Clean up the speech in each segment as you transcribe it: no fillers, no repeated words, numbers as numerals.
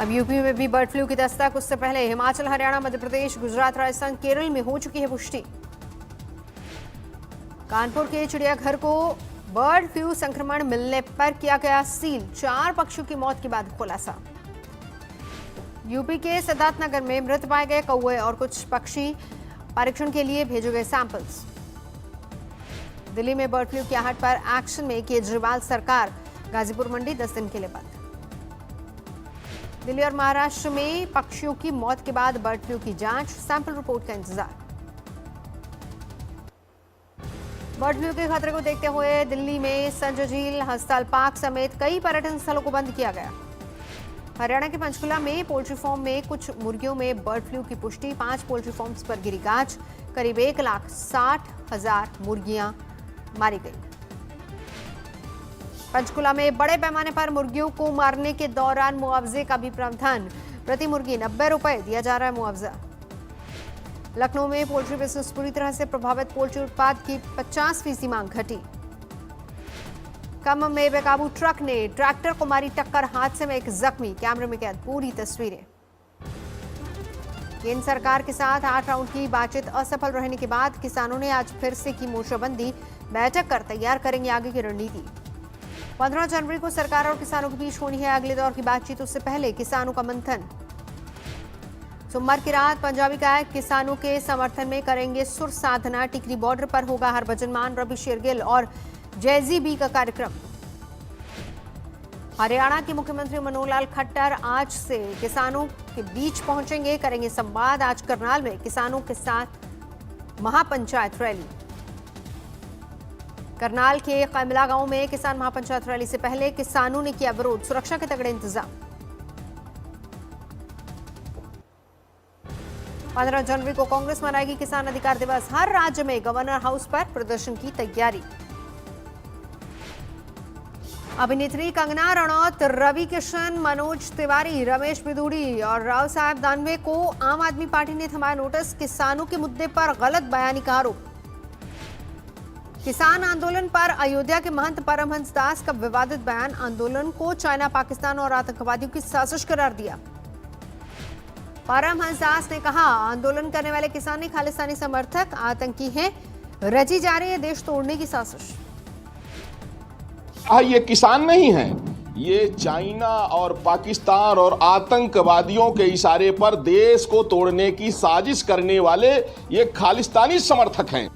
अब यूपी में भी बर्ड फ्लू की दस्तक। उससे पहले हिमाचल, हरियाणा, मध्य प्रदेश, गुजरात, राजस्थान, केरल में हो चुकी है पुष्टि। कानपुर के चिड़ियाघर को बर्ड फ्लू संक्रमण मिलने पर किया गया सील। 4 पक्षियों की मौत के बाद खुलासा। यूपी के सिद्धार्थनगर में मृत पाए गए कौवे और कुछ पक्षी परीक्षण के लिए भेजे गए सैंपल्स। दिल्ली में बर्ड फ्लू की आहट पर एक्शन में केजरीवाल सरकार। गाजीपुर मंडी 10 दिन के लिए बंद। दिल्ली और महाराष्ट्र में पक्षियों की मौत के बाद बर्ड फ्लू की जांच, सैंपल रिपोर्ट का इंतजार। बर्ड फ्लू के खतरे को देखते हुए दिल्ली में संजय झील, हस्ताल पार्क समेत कई पर्यटन स्थलों को बंद किया गया। हरियाणा के पंचकुला में पोल्ट्री फार्म में कुछ मुर्गियों में बर्ड फ्लू की पुष्टि। 5 पोल्ट्री फार्म्स पर गिरी गाज। करीब 1,60,000 मुर्गियां मारी गई। पंचकुला में बड़े पैमाने पर मुर्गियों को मारने के दौरान मुआवजे का भी प्रावधान। प्रति मुर्गी 90 रुपए दिया जा रहा है मुआवजा। लखनऊ में पोल्ट्री बिजनेस पूरी तरह से प्रभावित। पोल्ट्री उत्पाद की 50% मांग घटी। खम्मम में बेकाबू ट्रक ने ट्रैक्टर को मारी टक्कर। हादसे में एक जख्मी। कैमरे में कैद पूरी तस्वीरें। केंद्र सरकार के साथ 8 राउंड की बातचीत असफल रहने के बाद किसानों ने आज फिर से की मोर्चाबंदी। बैठक कर तैयार करेंगे आगे की रणनीति। 15 जनवरी को सरकार और किसानों के बीच होनी है अगले दौर की बातचीत। उससे पहले किसानों का मंथन। सोमवार की रात पंजाबी गायक किसानों के समर्थन में करेंगे सुर साधना। टिकरी बॉर्डर पर होगा हरभजन मान, रवि शेरगिल और जैजी बी का कार्यक्रम। हरियाणा के मुख्यमंत्री मनोहर लाल खट्टर आज से किसानों के बीच पहुंचेंगे, करेंगे संवाद। आज करनाल में किसानों के साथ महापंचायत रैली। करनाल के कैमला गांव में किसान महापंचायत रैली से पहले किसानों ने किया विरोध। सुरक्षा के तगड़े इंतजाम। 15 जनवरी को कांग्रेस मनाएगी किसान अधिकार दिवस। हर राज्य में गवर्नर हाउस पर प्रदर्शन की तैयारी। अभिनेत्री कंगना रनौत, रवि किशन, मनोज तिवारी, रमेश बिदूड़ी और राव साहब दानवे को आम आदमी पार्टी ने थमाया नोटिस। किसानों के मुद्दे पर गलत बयानी का आरोप। किसान आंदोलन पर अयोध्या के महंत परमहंस दास का विवादित बयान। आंदोलन को चाइना, पाकिस्तान और आतंकवादियों की साजिश करार दिया। परमहंस दास ने कहा, आंदोलन करने वाले किसान ही खालिस्तानी समर्थक आतंकी हैं। रची जा रही है देश तोड़ने की साजिश। ये किसान नहीं हैं, ये चाइना और पाकिस्तान और आतंकवादियों के इशारे पर देश को तोड़ने की साजिश करने वाले ये खालिस्तानी समर्थक हैं।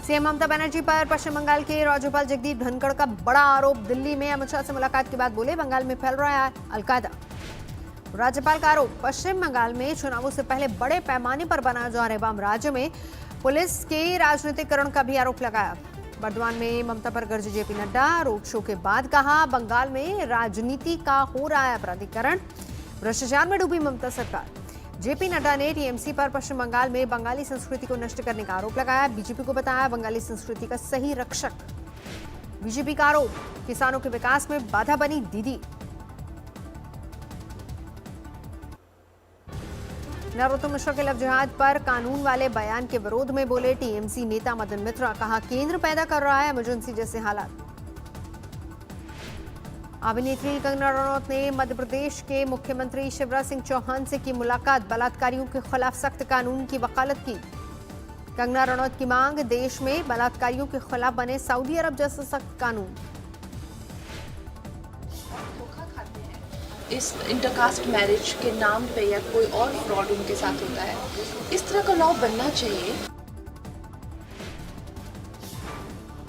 सीएम ममता बनर्जी पर पश्चिम बंगाल के राज्यपाल जगदीप धनखड़ का बड़ा आरोप। दिल्ली में अमित शाह से मुलाकात के बाद बोले, बंगाल में फैल रहा है अलकायदा। राज्यपाल का आरोप, पश्चिम बंगाल में चुनावों से पहले बड़े पैमाने पर बनाए जा रहे बम। राज्य में पुलिस के राजनीतिकरण का भी आरोप लगाया। बर्दवान में ममता पर गरजे जेपी नड्डा। रोड शो के बाद कहा, बंगाल में राजनीति का हो रहा है अपराधीकरण। भ्रष्टाचार में डूबी ममता सरकार। जेपी नड्डा ने टीएमसी पर पश्चिम बंगाल में बंगाली संस्कृति को नष्ट करने का आरोप लगाया। बीजेपी को बताया बंगाली संस्कृति का सही रक्षक। बीजेपी का आरोप, किसानों के विकास में बाधा बनी दीदी। नरोत्तम मिश्रा के लव जिहाद पर कानून वाले बयान के विरोध में बोले टीएमसी नेता मदन मित्रा। कहा, केंद्र पैदा कर रहा है इमरजेंसी जैसे हालात। अभिनेत्री कंगना रनौत ने मध्य प्रदेश के मुख्यमंत्री शिवराज सिंह चौहान से की मुलाकात। बलात्कारियों के खिलाफ सख्त कानून की वकालत की। कंगना रनौत की मांग, देश में बलात्कारियों के खिलाफ बने सऊदी अरब जैसा सख्त कानून। इस इंटरकास्ट मैरिज के नाम पे या कोई और फ्रॉड उनके साथ होता है, इस तरह का लॉ बनना चाहिए।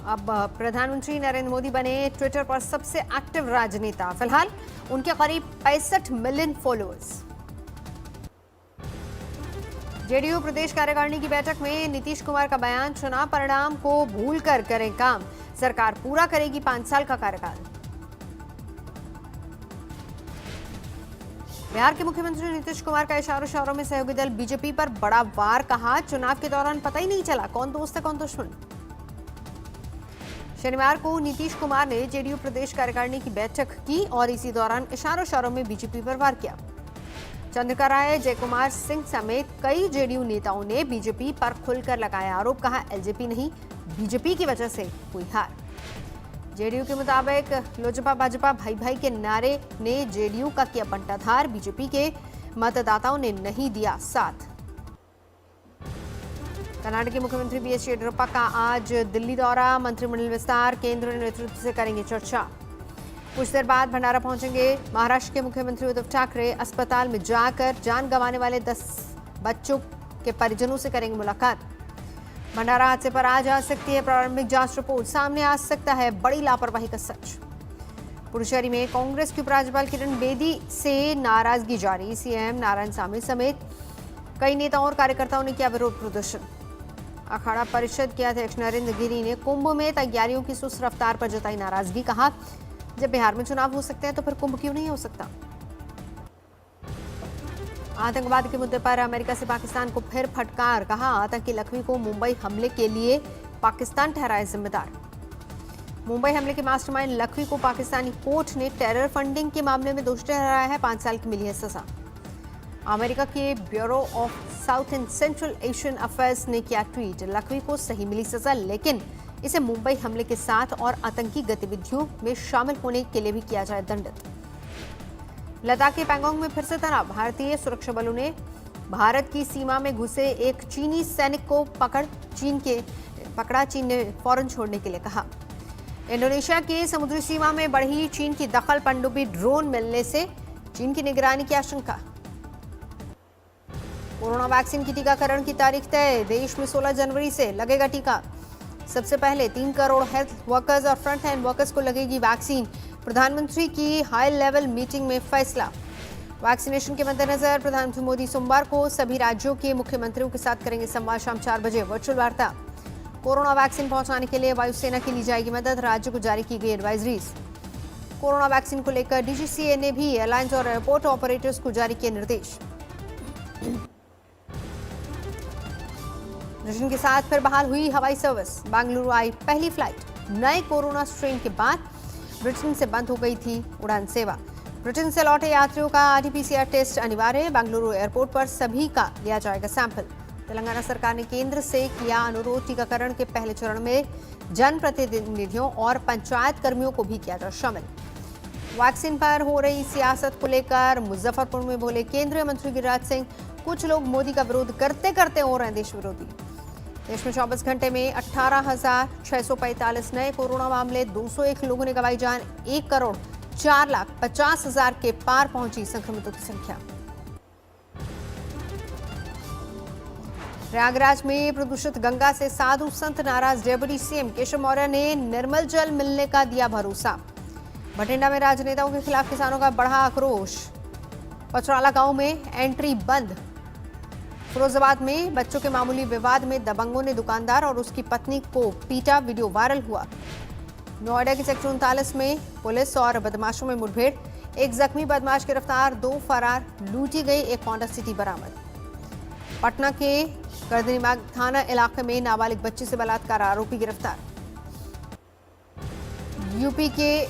अब प्रधानमंत्री नरेंद्र मोदी बने ट्विटर पर सबसे एक्टिव राजनेता। फिलहाल उनके करीब 65 मिलियन फॉलोअर्स। जेडीयू प्रदेश कार्यकारिणी की बैठक में नीतीश कुमार का बयान, चुनाव परिणाम को भूलकर करें काम, सरकार पूरा करेगी 5 साल का कार्यकाल। बिहार के मुख्यमंत्री नीतीश कुमार का इशारों में सहयोगी दल बीजेपी पर बड़ा वार। कहा, चुनाव के दौरान पता ही नहीं चला कौन दोस्त है कौन दुश्मन। शनिवार को नीतीश कुमार ने जेडीयू प्रदेश कार्यकारिणी की बैठक की और इसी दौरान इशारों में बीजेपी पर वार किया। चंद्रिका राय, जयकुमार सिंह समेत कई जेडीयू नेताओं ने बीजेपी पर खुलकर लगाया आरोप। कहा, एलजेपी नहीं बीजेपी की वजह से हुई हार। जेडीयू के मुताबिक लोजपा भाजपा भाई भाई के नारे ने जेडीयू का किया बंटाधार, बीजेपी के मतदाताओं ने नहीं दिया साथ। कर्नाटक के मुख्यमंत्री बीएस येडियुरप्पा का आज दिल्ली दौरा, मंत्रिमंडल विस्तार, केंद्र नेतृत्व से करेंगे चर्चा। कुछ देर बाद भंडारा पहुंचेंगे महाराष्ट्र के मुख्यमंत्री उद्धव ठाकरे, अस्पताल में जाकर जान गंवाने वाले 10 बच्चों के परिजनों से करेंगे मुलाकात। भंडारा हादसे पर आज आ सकती है प्रारंभिक जांच रिपोर्ट, सामने आ सकता है बड़ी लापरवाही का सच। पुडुचेरी में कांग्रेस की उपराज्यपाल किरण बेदी से नाराजगी जारी, सीएम नारायणसामी समेत कई नेताओं और कार्यकर्ताओं ने किया विरोध प्रदर्शन। अखाड़ा परिषद के अध्यक्ष नरेंद्र गिरी ने कुंभ में तैयारियों की सुस्त रफ्तार पर जताई नाराजगी, कहा जब बिहार में चुनाव हो सकते हैं तो फिर कुंभ क्यों नहीं हो सकता। आतंकवाद के मुद्दे पर अमेरिका से पाकिस्तान को फिर फटकार, कहा आतंकी लखवी को मुंबई हमले के लिए पाकिस्तान ठहराए जिम्मेदार। मुंबई हमले के मास्टरमाइंड लखवी को पाकिस्तानी कोर्ट ने टेरर फंडिंग के मामले में दोषी ठहराया है, 5 साल की मिली है सजा। अमेरिका के bureau of south and central Asian affairs ने किया ट्वीट, लखवी को सही मिली सजा, लेकिन इसे मुंबई हमले के साथ और आतंकी गतिविधियों में शामिल होने के लिए भी किया जाए दंडित। लद्दाख के पैंगोंग में फिर से तनाव, भारतीय सुरक्षा बलों ने भारत की सीमा में घुसे एक चीनी सैनिक को पकड़ा, चीन ने फौरन छोड़ने के लिए कहा। इंडोनेशिया की समुद्री सीमा में बढ़ी चीन की दखल, पनडुब्बी ड्रोन मिलने से चीन की निगरानी की आशंका। कोरोना वैक्सीन की टीकाकरण की तारीख तय, देश में 16 जनवरी से लगेगा टीका। सबसे पहले 3 करोड़ हेल्थ वर्कर्स और फ्रंट लाइन वर्कर्स को लगेगी वैक्सीन, प्रधानमंत्री की हाई लेवल मीटिंग में फैसला। वैक्सीनेशन के मद्देनजर प्रधानमंत्री मोदी सोमवार को सभी राज्यों के मुख्यमंत्रियों के साथ करेंगे संवाद, शाम 4 बजे वर्चुअल वार्ता। कोरोना वैक्सीन पहुंचाने के लिए वायुसेना की ली जाएगी मदद, राज्य को जारी की गई एडवाइजरीज। कोरोना वैक्सीन को लेकर डीजीसीए ने भी एयरलाइंस और एयरपोर्ट ऑपरेटर्स को जारी किए निर्देश। जश्न के साथ फिर बहाल हुई हवाई सर्विस, बेंगलुरु आई पहली फ्लाइट। नए कोरोना स्ट्रेन के बाद ब्रिटेन से बंद हो गई थी उड़ान सेवा। ब्रिटेन से लौटे यात्रियों का आरटी-पीसीआर टेस्ट अनिवार्य, बेंगलुरु एयरपोर्ट पर सभी का लिया जाएगा सैंपल। तेलंगाना सरकार ने केंद्र से किया अनुरोध, टीकाकरण के पहले चरण में जनप्रतिनिधियों और पंचायत कर्मियों को भी किया जाए शामिल। वैक्सीन पर हो रही सियासत को लेकर मुजफ्फरपुर में बोले केंद्रीय मंत्री गिरिराज सिंह, कुछ लोग मोदी का विरोध करते करते हो रहे हैं देश विरोधी। देश में 24 घंटे में 18,645 नए कोरोना मामले, 201 लोगों ने गंवाई जान, 1,04,50,000 के पार पहुंची संक्रमितों की संख्या। प्रयागराज में प्रदूषित गंगा से साधु संत नाराज, डेप्यूटी सीएम केशव मौर्य ने निर्मल जल मिलने का दिया भरोसा। बठिंडा में राजनेताओं के खिलाफ किसानों का बढ़ा आक्रोश। पचराला गांव में एंट्री बंद। फिरोजाबाद में बच्चों के मामूली विवाद में दबंगों ने दुकानदार और उसकी पत्नी को पीटा, वीडियो वायरल हुआ। नोएडा के सेक्टर 39 में पुलिस और बदमाशों में मुठभेड़, एक जख्मी बदमाश गिरफ्तार, 2 फरार, लूटी गई एक होंडा सिटी बरामद। पटना के गर्दनीबाग थाना इलाके में नाबालिग बच्ची से बलात्कार, आरोपी गिरफ्तार। यूपी के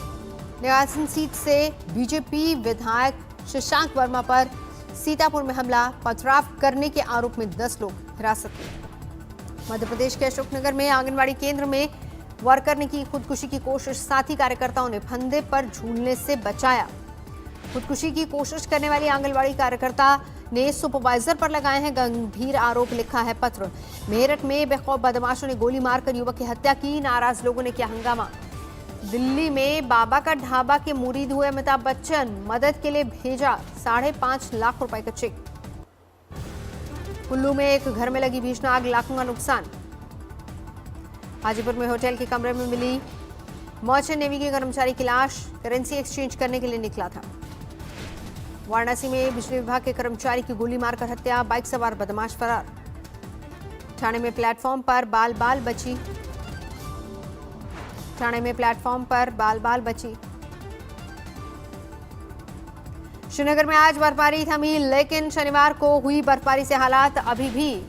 निवासन सीट से बीजेपी विधायक शशांक वर्मा पर सीतापुर में हमला, पथराव करने के आरोप में 10 लोग हिरासत में। मध्य प्रदेश के अशोकनगर में आंगनबाड़ी केंद्र में वर्कर ने की खुदकुशी की कोशिश, साथी कार्यकर्ताओं ने फंदे पर झूलने से बचाया। खुदकुशी की कोशिश करने वाली आंगनबाड़ी कार्यकर्ता ने सुपरवाइजर पर लगाए हैं गंभीर आरोप, लिखा है पत्र। मेरठ में बेखौफ बदमाशों ने गोली मारकर युवक की हत्या की, नाराज लोगों ने किया हंगामा। दिल्ली में बाबा का ढाबा के मुरीद हुए अमिताभ बच्चन, मदद के लिए भेजा 5.5 लाख रुपए का चेक। कुल्लू में एक घर में लगी भीषण आग, लाखों का नुकसान। हाजीपुर में होटल के कमरे में मिली मर्चेंट नेवी के कर्मचारी की लाश, करेंसी एक्सचेंज करने के लिए निकला था। वाराणसी में बिजली विभाग के कर्मचारी की गोली मारकर हत्या, बाइक सवार बदमाश फरार। ठाणे में प्लेटफॉर्म पर बाल बाल बची। श्रीनगर में आज बर्फबारी थमी, लेकिन शनिवार को हुई बर्फबारी से हालात अभी भी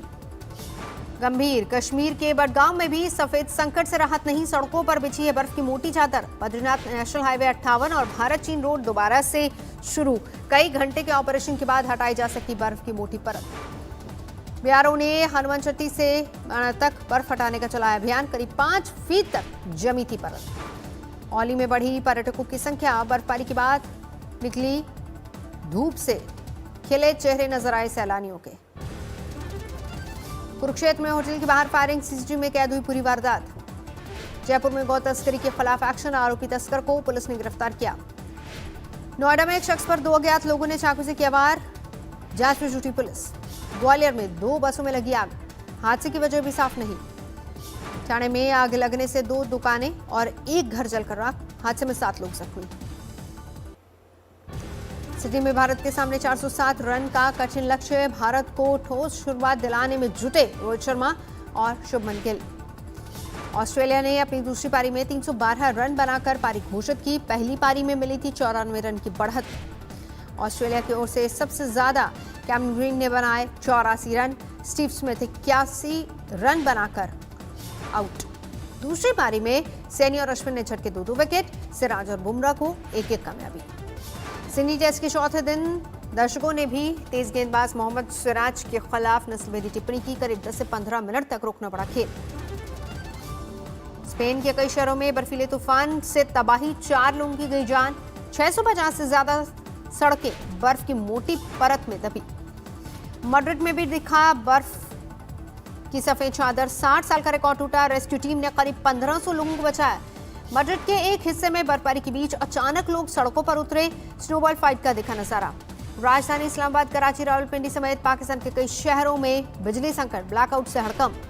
गंभीर। कश्मीर के बडगाम में भी सफेद संकट से राहत नहीं, सड़कों पर बिछी है बर्फ की मोटी चादर। बद्रीनाथ नेशनल हाईवे 58 और भारत चीन रोड दोबारा से शुरू, कई घंटे के ऑपरेशन के बाद हटाई जा सकी बर्फ की मोटी परत। बीआरओ ने हनुमानचट्टी से तक बर्फ हटाने का चलाया अभियान, करीब 5 फीट तक जमी थी परत। औली में बढ़ी पर्यटकों की संख्या। बर्फबारी के बाद निकली धूप से खिले चेहरे नजर आए सैलानियों के। कुरुक्षेत्र में होटल के बाहर फायरिंग, सीसीटीवी में कैद हुई पूरी वारदात। जयपुर में गौ तस्करी के खिलाफ एक्शन, आरोपी तस्कर को पुलिस ने गिरफ्तार किया। नोएडा में एक शख्स पर 2 अज्ञात लोगों ने चाकू से किया वार, जांच में जुटी पुलिस। ग्वालियर में 2 बसों में लगी आग, हादसे की वजह भी साफ नहीं। ठाणे में आग लगने से 2 दुकानें और एक घर जलकर राख, हादसे में 7 लोग जख्मी। सिडनी में भारत के सामने 407 रन का कठिन लक्ष्य, भारत को ठोस शुरुआत दिलाने में जुटे रोहित शर्मा और शुभमन गिल। ऑस्ट्रेलिया ने अपनी दूसरी पारी में 312 रन बनाकर पारी घोषित की। पहली पारी में मिली थी 94 रन की बढ़त। ऑस्ट्रेलिया की ओर से सबसे ज्यादा कैमरन ग्रीन ने बनाए 84 रन, स्टीव स्मिथ 81 रन बनाकर आउट। दूसरी पारी में सैनी और अश्विन ने झटके 2-2 विकेट, सिराज और बुमराह को 1-1 कामयाबी। सिडनी टेस्ट के चौथे दिन दर्शकों ने भी तेज गेंदबाज मोहम्मद सिराज के खिलाफ नस्लभेदी टिप्पणी की। करीब 10 से 15 मिनट तक रोकना पड़ा खेल। स्पेन के कई शहरों में बर्फीले तूफान से तबाही, 4 लोगों की गई जान। 650 से ज्यादा सड़कें बर्फ की मोटी परत में दबी। मैड्रिड में भी दिखा बर्फ की सफेद चादर, 60 साल का रिकॉर्ड टूटा। रेस्क्यू टीम ने करीब 1500 लोगों को बचाया। मैड्रिड के एक हिस्से में बर्फबारी के बीच अचानक लोग सड़कों पर उतरे, स्नोबॉल फाइट का दिखा नजारा। राजधानी इस्लामाबाद, कराची, रावलपिंडी समेत पाकिस्तान के कई शहरों में बिजली संकट, ब्लैकआउट से हड़कंप।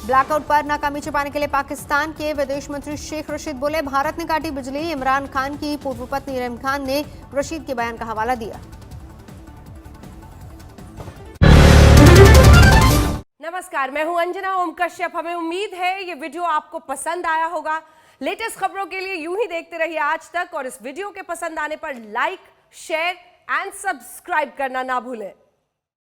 ब्लैकआउट पर नाकामी छिपाने के लिए पाकिस्तान के विदेश मंत्री शेख रशीद बोले, भारत ने काटी बिजली। इमरान खान की पूर्व पत्नी रहीम खान ने रशीद के बयान का हवाला दिया। नमस्कार, मैं हूं अंजना ओम कश्यप। हमें उम्मीद है ये वीडियो आपको पसंद आया होगा। लेटेस्ट खबरों के लिए यूं ही देखते रहिए आज तक, और इस वीडियो के पसंद आने पर लाइक, शेयर एंड सब्सक्राइब करना ना भूलें।